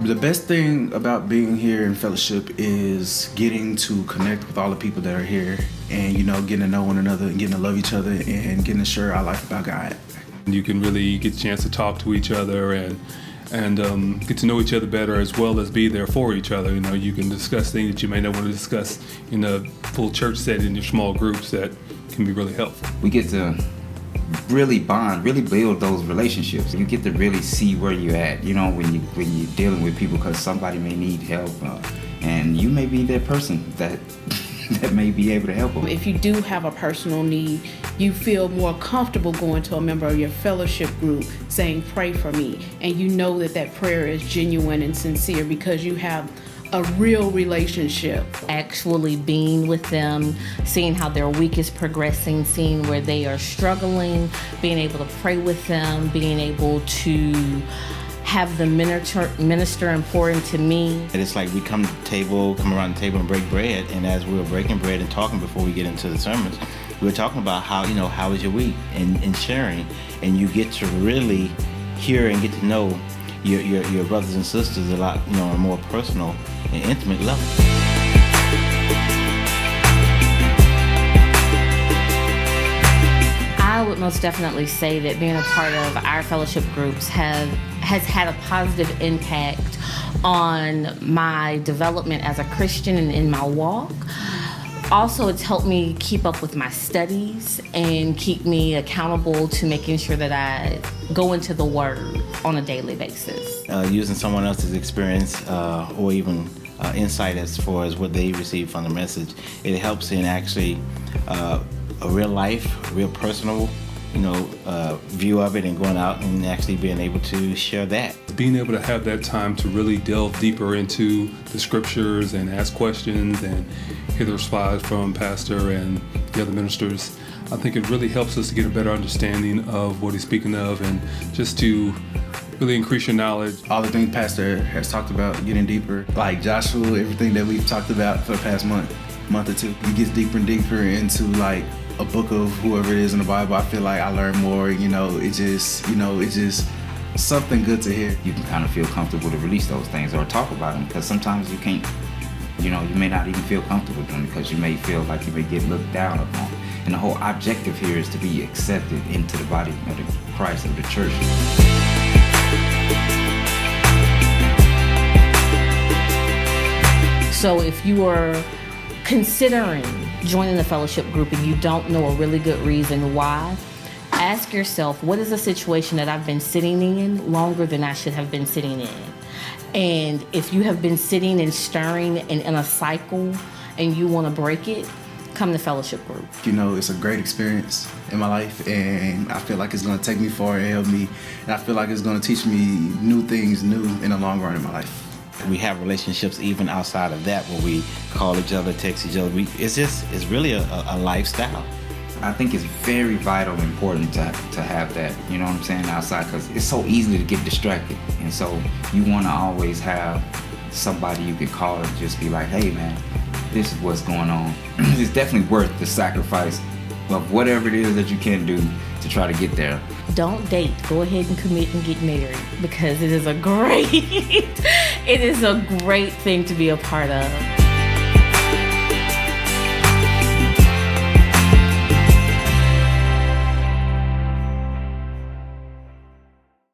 The best thing about being here in fellowship is getting to connect with all the people that are here and, getting to know one another and getting to love each other and getting to share our life about God. You can really get a chance to talk to each other and get to know each other better, as well as be there for each other. You can discuss things that you may not want to discuss in a full church setting in your small groups that can be really helpful. We get to really bond, really build those relationships. You get to really see where you're at, when you're dealing with people, because somebody may need help, and you may be that person that may be able to help them. If you do have a personal need, you feel more comfortable going to a member of your fellowship group saying, "Pray for me," and you know that prayer is genuine and sincere because you have a real relationship. Actually being with them, seeing how their week is progressing, seeing where they are struggling, being able to pray with them, being able to have them minister and pour into me. And it's like we come around the table and break bread, and as we were breaking bread and talking before we get into the sermons, we were talking about how was your week and sharing, and you get to really hear and get to know your brothers and sisters a lot, on a more personal and intimate level. I would most definitely say that being a part of our fellowship groups has had a positive impact on my development as a Christian and in my walk. Also, it's helped me keep up with my studies and keep me accountable to making sure that I go into the Word on a daily basis. Using someone else's experience or even insight as far as what they receive from the message, it helps in actually a real life, real personal, view of it, and going out and actually being able to share that. Being able to have that time to really delve deeper into the scriptures and ask questions and hear the response from Pastor and the other ministers, I think it really helps us to get a better understanding of what he's speaking of, and just to really increase your knowledge. All the things Pastor has talked about, getting deeper, like Joshua, everything that we've talked about for the past month or two, he gets deeper and deeper into like a book of whoever it is in the Bible. I feel like I learn more, it's just something good to hear. You can kind of feel comfortable to release those things or talk about them, because sometimes you can't, you may not even feel comfortable doing it because you may feel like you may get looked down upon. And the whole objective here is to be accepted into the body of the Christ, of the church. So if you are considering joining the fellowship group and you don't know a really good reason why, ask yourself, what is a situation that I've been sitting in longer than I should have been sitting in? And if you have been sitting and stirring and in a cycle and you want to break it, come to fellowship group. It's a great experience in my life, and I feel like it's going to take me far and help me, and I feel like it's going to teach me new things in the long run in my life. We have relationships even outside of that, where we call each other, text each other. It's really a lifestyle. I think it's very vital and important to have that, outside, because it's so easy to get distracted. And so you want to always have somebody you can call and just be like, "Hey man, this is what's going on." It's definitely worth the sacrifice of whatever it is that you can do to try to get there. Don't date. Go ahead and commit and get married, because it is a great thing to be a part of.